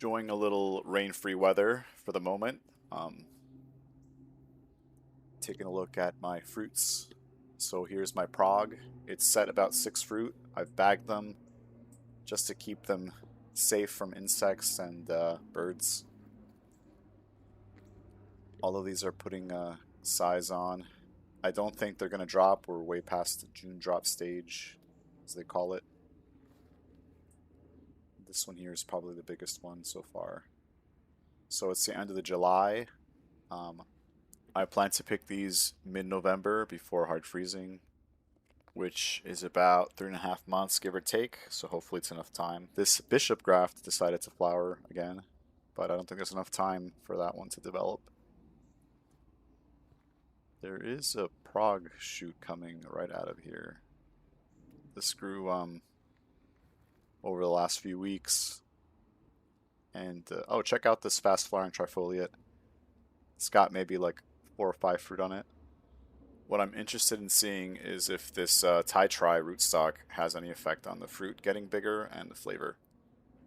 Enjoying a little rain-free weather for the moment. Taking a look at my fruits. So here's my prog. It's set about 6 fruit. I've bagged them just to keep them safe from insects and birds. All of these are putting size on. I don't think they're going to drop. We're way past the June drop stage, as they call it. This one here is probably the biggest one so far. So it's the end of the July. I plan to pick these mid-November before hard freezing, which is about 3.5 months, give or take. So hopefully it's enough time. This bishop graft decided to flower again, but I don't think there's enough time for that one to develop. There is a prog shoot coming right out of here. This grew over the last few weeks. And, oh, check out this fast flowering trifoliate. It's got maybe like 4 or 5 fruit on it. What I'm interested in seeing is if this Thai-Tri rootstock has any effect on the fruit getting bigger and the flavor.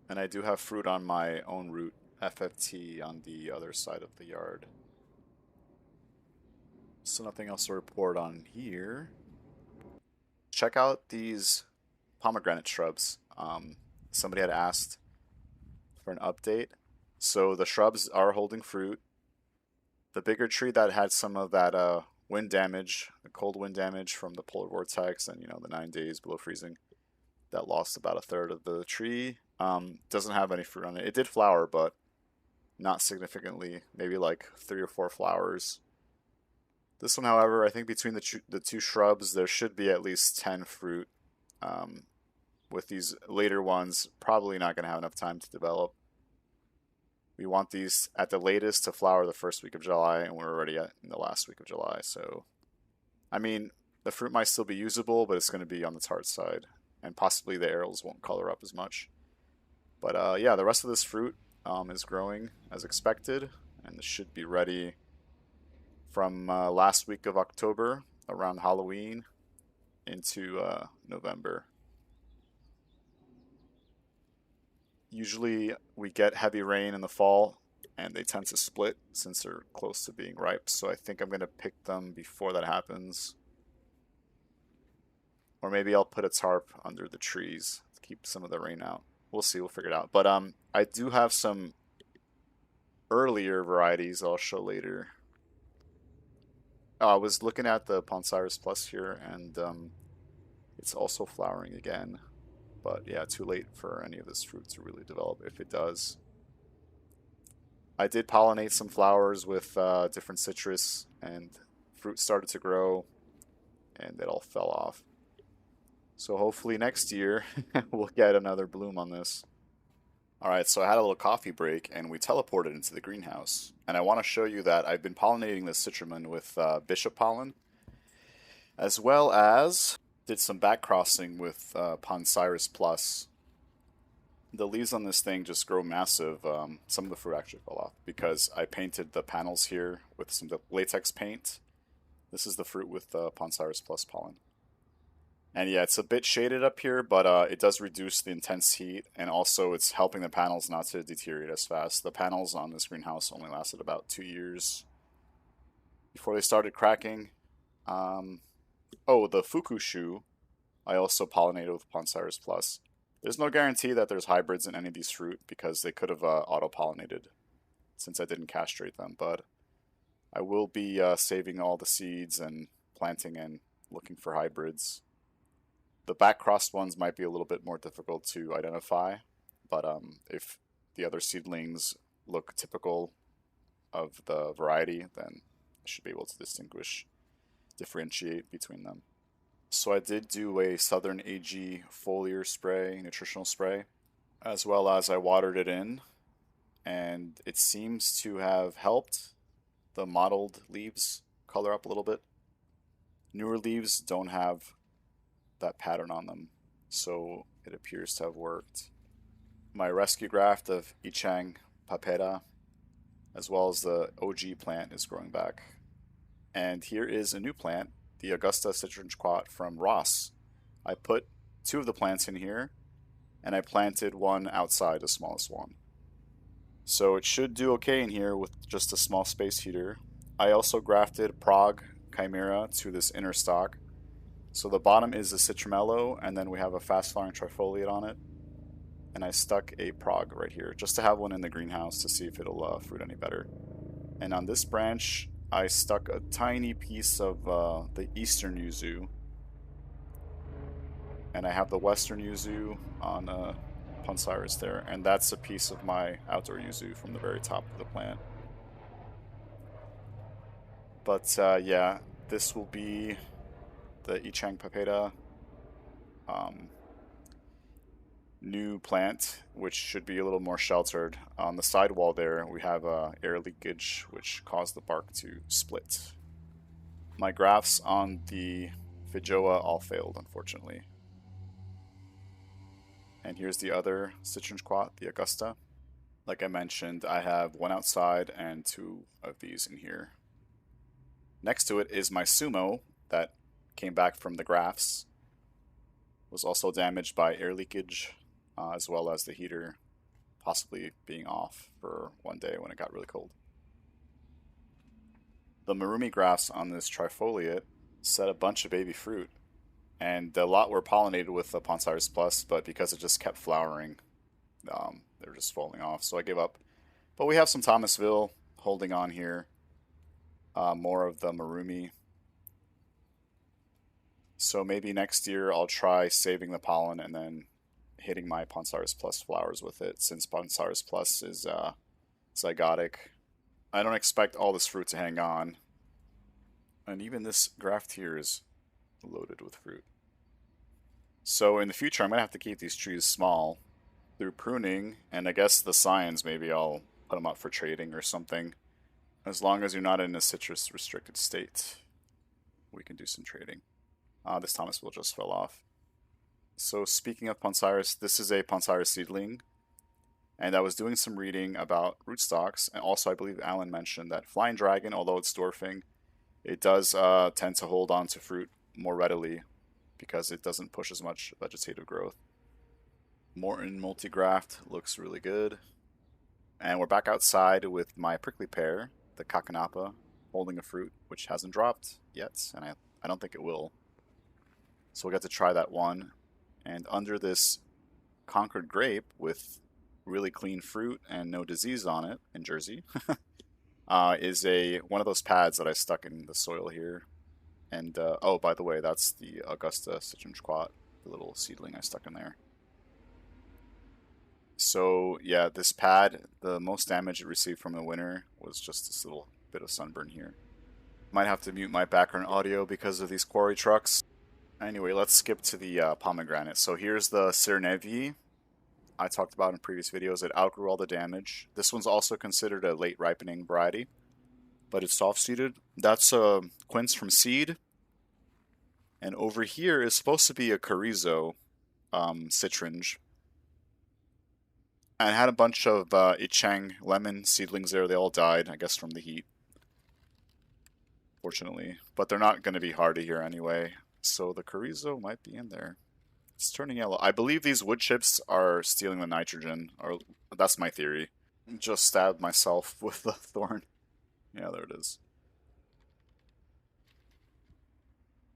And I do have fruit on my own root, FFT, on the other side of the yard. So nothing else to report on here. Check out these pomegranate shrubs. Somebody had asked for an update. So the shrubs are holding fruit. The bigger tree that had some of that wind damage, the cold wind damage from the polar vortex and, the 9 days below freezing, that lost about 1/3 of the tree, doesn't have any fruit on it. It did flower, but not significantly, maybe like 3 or 4 flowers. This one, however, I think between the two shrubs, there should be at least 10 fruit. With these later ones, probably not going to have enough time to develop. We want these at the latest to flower the first week of July, and we're already in the last week of July. So, I mean, the fruit might still be usable, but it's going to be on the tart side, and possibly the arils won't color up as much. But yeah, the rest of this fruit is growing as expected, and this should be ready from last week of October, around Halloween, into November. Usually we get heavy rain in the fall, and they tend to split since they're close to being ripe, so I think I'm going to pick them before that happens. Or maybe I'll put a tarp under the trees to keep some of the rain out. We'll see, we'll figure it out. But I do have some earlier varieties I'll show later. I was looking at the Ponsyrus Plus here, and it's also flowering again. But yeah, too late for any of this fruit to really develop, if it does. I did pollinate some flowers with different citrus, and fruit started to grow, and it all fell off. So hopefully next year we'll get another bloom on this. Alright, so I had a little coffee break, and we teleported into the greenhouse. And I want to show you that I've been pollinating this citrus with bishop pollen, as well as did some back crossing with Ponsyrus Plus. The leaves on this thing just grow massive. Some of the fruit actually fell off because I painted the panels here with some latex paint. This is the fruit with Ponsyrus Plus pollen. And yeah, it's a bit shaded up here, but it does reduce the intense heat, and also it's helping the panels not to deteriorate as fast. The panels on this greenhouse only lasted about 2 years before they started cracking. Oh, the Fukushu, I also pollinated with Ponsyrus Plus. There's no guarantee that there's hybrids in any of these fruit because they could have auto-pollinated since I didn't castrate them, but I will be saving all the seeds and planting and looking for hybrids. The back-crossed ones might be a little bit more difficult to identify, but if the other seedlings look typical of the variety, then I should be able to differentiate between them. So I did do a Southern AG foliar spray, nutritional spray, as well as I watered it in, and it seems to have helped the mottled leaves color up a little bit. Newer leaves don't have that pattern on them, so it appears to have worked. My rescue graft of Ichang papeda, as well as the OG plant, is growing back. And here is a new plant, the Augusta citronquat from Ross. I put 2 of the plants in here, and I planted one outside, the smallest one. So it should do okay in here with just a small space heater. I also grafted Prague Chimera to this inner stalk. So the bottom is a citronmello, and then we have a fast-flowering trifoliate on it. And I stuck a Prague right here, just to have one in the greenhouse to see if it'll fruit any better. And on this branch, I stuck a tiny piece of the eastern yuzu. And I have the western yuzu on Ponsaris there, and that's a piece of my outdoor yuzu from the very top of the plant. But yeah, this will be the Ichang Papeda new plant, which should be a little more sheltered. On the side wall there, we have air leakage, which caused the bark to split. My grafts on the Feijoa all failed, unfortunately. And here's the other citron squat, the Augusta. Like I mentioned, I have one outside and two of these in here. Next to it is my Sumo that came back from the grafts. Was also damaged by air leakage, as well as the heater possibly being off for one day when it got really cold. The marumi grafts on this trifoliate set a bunch of baby fruit, and a lot were pollinated with the Ponsaris Plus, but because it just kept flowering, they're just falling off, so I gave up. But we have some Thomasville holding on here, more of the marumi. So maybe next year I'll try saving the pollen and then hitting my Ponsaris Plus flowers with it, since Ponsaris Plus is zygotic. I don't expect all this fruit to hang on. And even this graft here is loaded with fruit. So in the future I'm going to have to keep these trees small through pruning, and I guess the signs, maybe I'll put them up for trading or something. As long as you're not in a citrus restricted state, we can do some trading. This Thomasville just fell off. So speaking of Ponsaris, this is a Ponsaris seedling. And I was doing some reading about rootstocks, and also I believe Alan mentioned that Flying Dragon, although it's dwarfing, it does tend to hold on to fruit more readily because it doesn't push as much vegetative growth. Morton Multigraft looks really good. And we're back outside with my prickly pear, the Kakanapa, holding a fruit, which hasn't dropped yet, and I don't think it will. So we'll get to try that one. And under this Concord grape with really clean fruit and no disease on it in Jersey is one of those pads that I stuck in the soil here. And oh, by the way, that's the Augusta Citron Squat, the little seedling I stuck in there. So yeah, this pad, the most damage it received from the winter was just this little bit of sunburn here. Might have to mute my background audio because of these quarry trucks. Anyway, let's skip to the pomegranate. So here's the Sirnevi I talked about in previous videos. It outgrew all the damage. This one's also considered a late ripening variety, but it's soft seeded. That's a quince from seed. And over here is supposed to be a chorizo citringe. And I had a bunch of Ichang lemon seedlings there. They all died, I guess, from the heat, fortunately. But they're not going to be hardy here anyway. So the chorizo might be in there. It's turning yellow. I believe these wood chips are stealing the nitrogen, or that's my theory. Just stabbed myself with the thorn. Yeah, there it is.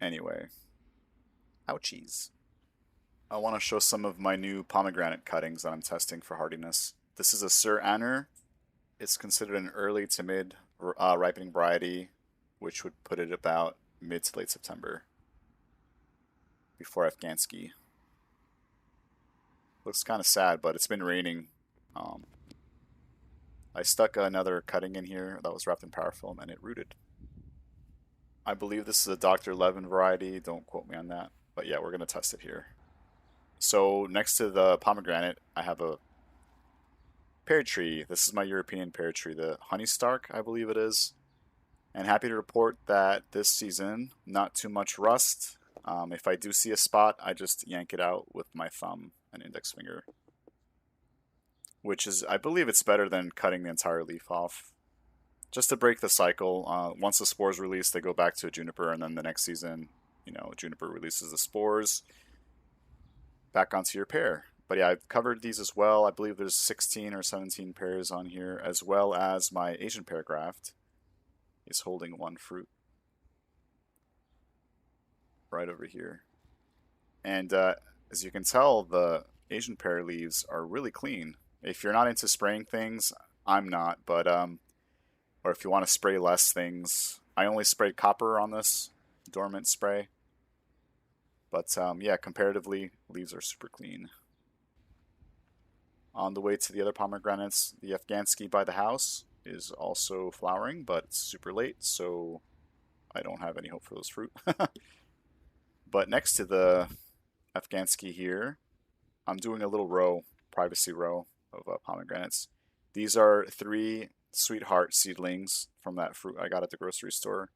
Anyway. Ouchies. I want to show some of my new pomegranate cuttings that I'm testing for hardiness. This is a Sir Anner. It's considered an early to mid ripening variety, which would put it about mid to late September, before Afghansky. Looks kind of sad, but it's been raining. I stuck another cutting in here that was wrapped in parafilm, and it rooted. I believe this is a Dr. Levin variety. Don't quote me on that. But yeah, we're going to test it here. So next to the pomegranate, I have a pear tree. This is my European pear tree, the Honey Stark, I believe it is. And happy to report that this season, not too much rust. If I do see a spot, I just yank it out with my thumb and index finger. Which is, I believe it's better than cutting the entire leaf off. Just to break the cycle. Once the spores release, they go back to a juniper, and then the next season, juniper releases the spores. Back onto your pear. But yeah, I've covered these as well. I believe there's 16 or 17 pears on here, as well as my Asian pear graft is holding one fruit right over here. And as you can tell, the Asian pear leaves are really clean. If you're not into spraying things, I'm not, but or if you want to spray less things, I only sprayed copper on this dormant spray. But yeah, comparatively, leaves are super clean. On the way to the other pomegranates, the Afghansky by the house is also flowering, but it's super late, so I don't have any hope for those fruit. But next to the Afghansky here, I'm doing a little row, privacy row of pomegranates. These are 3 sweetheart seedlings from that fruit I got at the grocery store.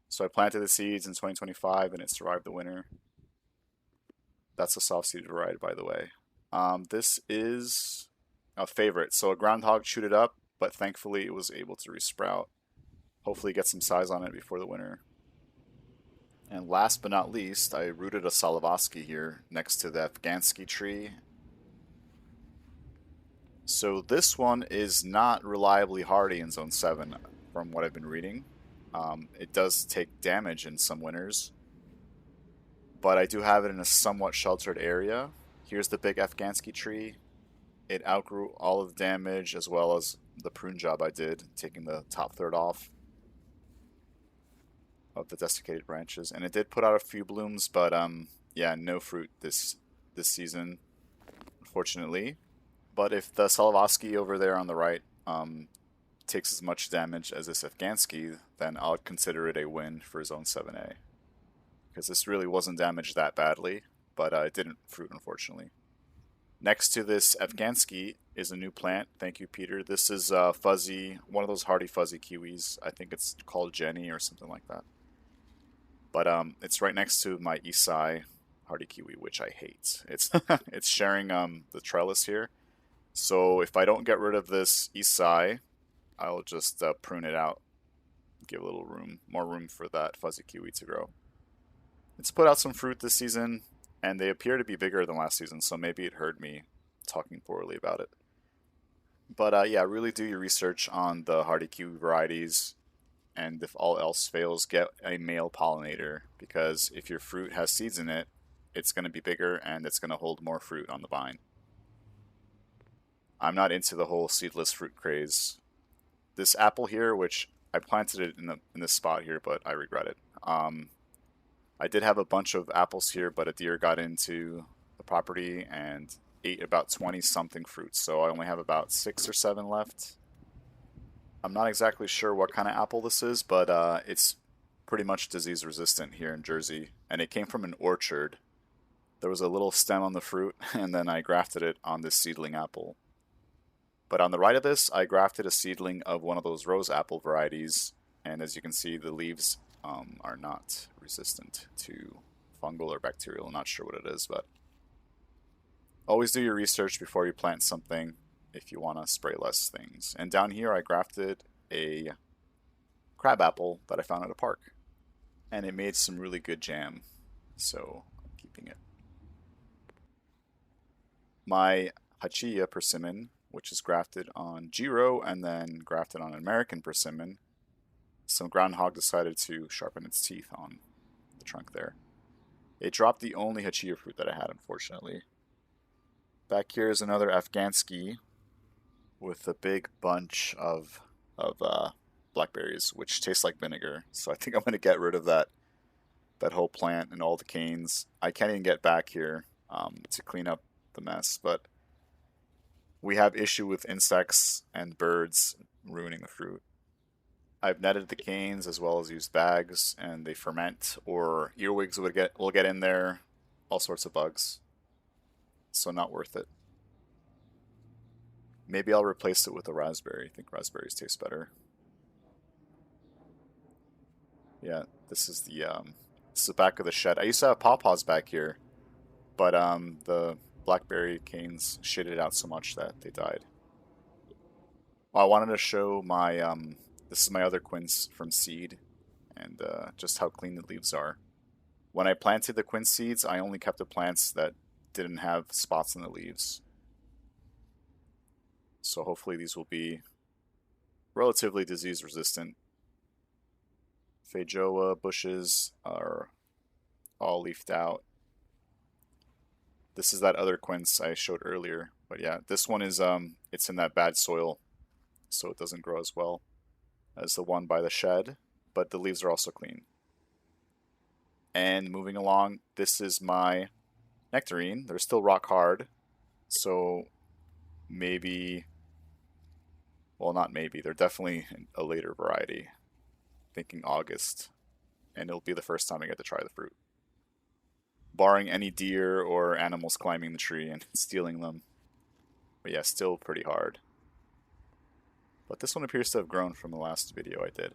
So I planted the seeds in 2025 and it survived the winter. That's a soft seed variety, by the way. This is a favorite. So a groundhog chewed it up, but thankfully it was able to resprout. Hopefully get some size on it before the winter. And last but not least, I rooted a Salavosky here next to the Afghansky tree. So this one is not reliably hardy in Zone 7 from what I've been reading. It does take damage in some winters, but I do have it in a somewhat sheltered area. Here's the big Afghansky tree. It outgrew all of the damage as well as the prune job I did, taking the top third off of the desiccated branches. And it did put out a few blooms, but yeah, no fruit this season, unfortunately. But if the Salavosky over there on the right takes as much damage as this Afghansky, then I'll consider it a win for Zone 7A. Because this really wasn't damaged that badly, but it didn't fruit, unfortunately. Next to this Afghansky is a new plant. Thank you, Peter. This is fuzzy, one of those hardy fuzzy kiwis. I think it's called Jenny or something like that. But it's right next to my Isai hardy kiwi, which I hate. It's it's sharing the trellis here. So if I don't get rid of this Isai, I'll just prune it out, give a little room, more room for that fuzzy kiwi to grow. It's put out some fruit this season, and they appear to be bigger than last season, so maybe it heard me talking poorly about it. But yeah, really do your research on the hardy kiwi varieties, and if all else fails, get a male pollinator, because if your fruit has seeds in it, it's going to be bigger and it's going to hold more fruit on the vine. I'm not into the whole seedless fruit craze. This apple here, which I planted it in this spot here, but I regret it. I did have a bunch of apples here, but a deer got into the property and ate about 20 something fruits, so I only have about 6 or 7 left. I'm not exactly sure what kind of apple this is, but it's pretty much disease resistant here in Jersey, and it came from an orchard. There was a little stem on the fruit, and then I grafted it on this seedling apple. But on the right of this, I grafted a seedling of one of those rose apple varieties, and as you can see, the leaves are not resistant to fungal or bacterial. I'm not sure what it is, but always do your research before you plant something if you want to spray less things. And down here, I grafted a crab apple that I found at a park, and it made some really good jam, so I'm keeping it. My Hachiya persimmon, which is grafted on Giro and then grafted on American persimmon. Some groundhog decided to sharpen its teeth on the trunk there. It dropped the only Hachiya fruit that I had, unfortunately. Back here is another Afghansky with a big bunch of blackberries, which taste like vinegar. So I think I'm going to get rid of that whole plant and all the canes. I can't even get back here to clean up the mess, but we have issue with insects and birds ruining the fruit. I've netted the canes as well as used bags, and they ferment, or earwigs will get in there, all sorts of bugs. So not worth it. Maybe I'll replace it with a raspberry. I think raspberries taste better. Yeah, this is the back of the shed. I used to have pawpaws back here, but the blackberry canes shaded out so much that they died. I wanted to show my this is my other quince from seed, and just how clean the leaves are. When I planted the quince seeds, I only kept the plants that didn't have spots in the leaves. So hopefully these will be relatively disease resistant. Feijoa bushes are all leafed out. This is that other quince I showed earlier. But yeah, this one is it's in that bad soil, so it doesn't grow as well as the one by the shed, but the leaves are also clean. And moving along, this is my nectarine. They're still rock hard, so maybe, well, not maybe, they're definitely a later variety. Thinking August, and it'll be the first time I get to try the fruit. Barring any deer or animals climbing the tree and stealing them. But yeah, still pretty hard. But this one appears to have grown from the last video I did.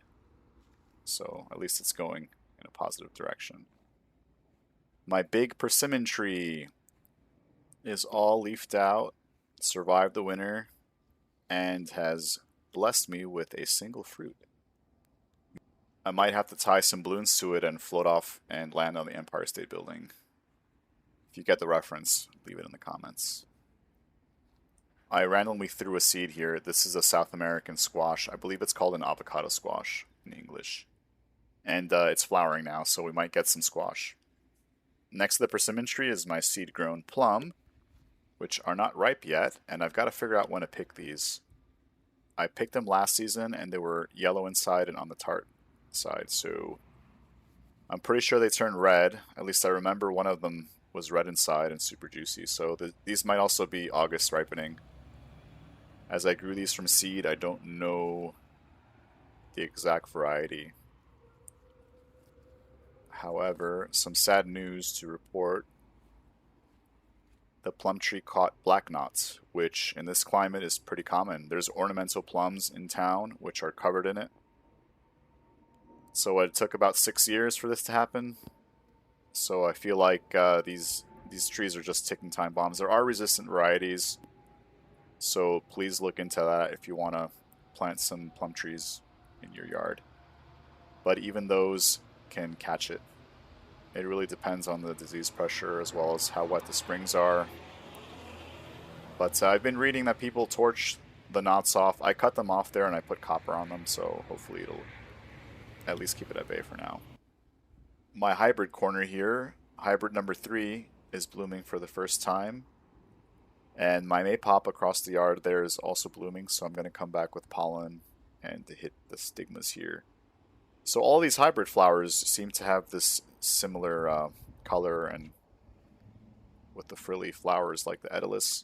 So at least it's going in a positive direction. My big persimmon tree is all leafed out, survived the winter, and has blessed me with a single fruit. I might have to tie some balloons to it and float off and land on the Empire State Building. If you get the reference, leave it in the comments. I randomly threw a seed here. This is a South American squash. I believe it's called an avocado squash in English. And it's flowering now, so we might get some squash. Next to the persimmon tree is my seed-grown plum, which are not ripe yet, and I've got to figure out when to pick these. I picked them last season, and they were yellow inside and on the tart side, so I'm pretty sure they turned red. At least I remember one of them was red inside and super juicy, so these might also be August ripening. As I grew these from seed, I don't know the exact variety. However, some sad news to report. The plum tree caught black knots, which in this climate is pretty common. There's ornamental plums in town, which are covered in it. So it took about 6 years for this to happen. So I feel like these trees are just ticking time bombs. There are resistant varieties, so please look into that if you want to plant some plum trees in your yard. But even those can catch it. It really depends on the disease pressure as well as how wet the springs are. But I've been reading that people torch the knots off. I cut them off there and I put copper on them, so hopefully it'll at least keep it at bay for now. My hybrid corner here, hybrid number 3, is blooming for the first time. And my maypop across the yard there is also blooming, so I'm going to come back with pollen and to hit the stigmas here. So all these hybrid flowers seem to have this similar color and with the frilly flowers like the Edelus.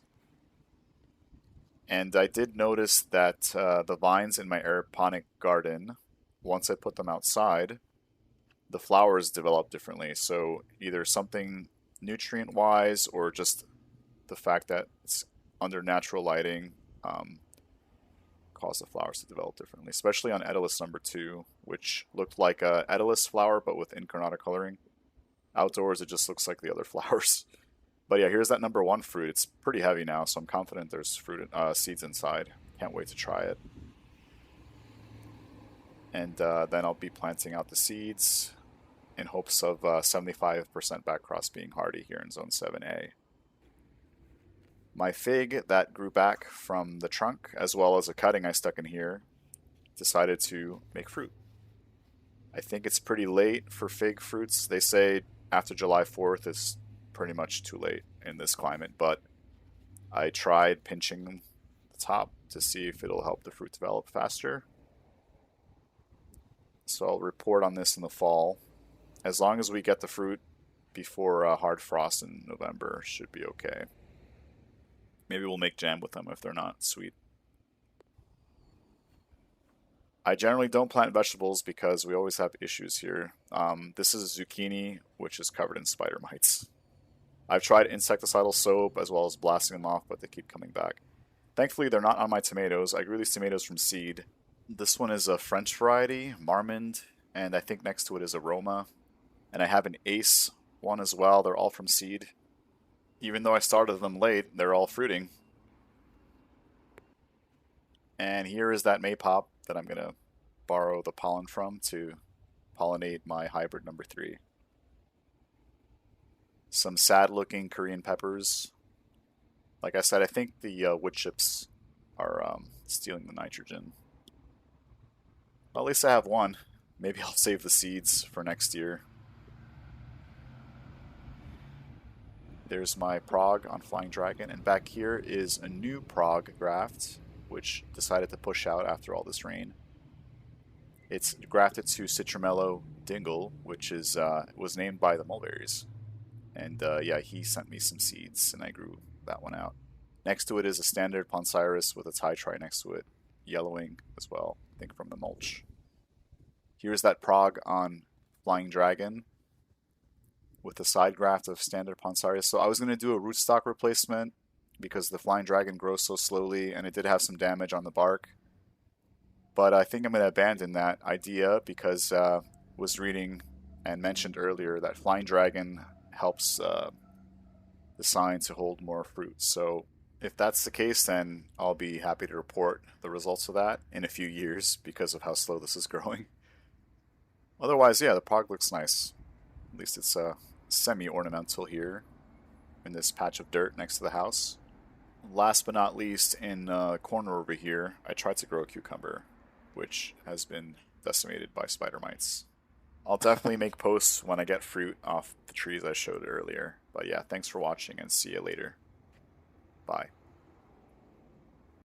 And I did notice that the vines in my aeroponic garden, once I put them outside, the flowers develop differently. So either something nutrient-wise or just the fact that it's under natural lighting caused the flowers to develop differently, especially on Edelus number 2, which looked like a Edelus flower but with incarnata coloring. Outdoors it just looks like the other flowers. But yeah, here's that number 1 fruit. It's pretty heavy now, so I'm confident there's fruit seeds inside. Can't wait to try it. And then I'll be planting out the seeds in hopes of 75% backcross being hardy here in Zone 7A. My fig that grew back from the trunk, as well as a cutting I stuck in here, decided to make fruit. I think it's pretty late for fig fruits. They say after July 4th is pretty much too late in this climate, but I tried pinching the top to see if it'll help the fruit develop faster. So I'll report on this in the fall. As long as we get the fruit before hard frost in November, should be okay. Maybe we'll make jam with them if they're not sweet. I generally don't plant vegetables because we always have issues here. This is a zucchini, which is covered in spider mites. I've tried insecticidal soap as well as blasting them off, but they keep coming back. Thankfully, they're not on my tomatoes. I grew these tomatoes from seed. This one is a French variety, Marmande, and I think next to it is Aroma. And I have an Ace one as well. They're all from seed. Even though I started them late, they're all fruiting. And here is that maypop that I'm going to borrow the pollen from to pollinate my hybrid number 3. Some sad-looking Korean peppers. Like I said, I think the wood chips are stealing the nitrogen. Well, at least I have one. Maybe I'll save the seeds for next year. There's my prog on Flying Dragon, and back here is a new prog graft, which decided to push out after all this rain. It's grafted to Citramello Dingle, which is was named by the mulberries. And yeah, he sent me some seeds, and I grew that one out. Next to it is a standard Poncirus with a tie tri next to it, yellowing as well, I think from the mulch. Here's that prog on Flying Dragon with a side graft of standard Poncirus. So I was going to do a rootstock replacement because the Flying Dragon grows so slowly and it did have some damage on the bark. But I think I'm going to abandon that idea because I was reading and mentioned earlier that Flying Dragon helps the sign to hold more fruit. So if that's the case, then I'll be happy to report the results of that in a few years because of how slow this is growing. Otherwise, yeah, the prog looks nice. At least it's semi-ornamental here in this patch of dirt next to the house. Last but not least, in a corner over here, I tried to grow a cucumber, which has been decimated by spider mites. I'll definitely make posts when I get fruit off the trees I showed earlier. But yeah, thanks for watching and see you later. Bye.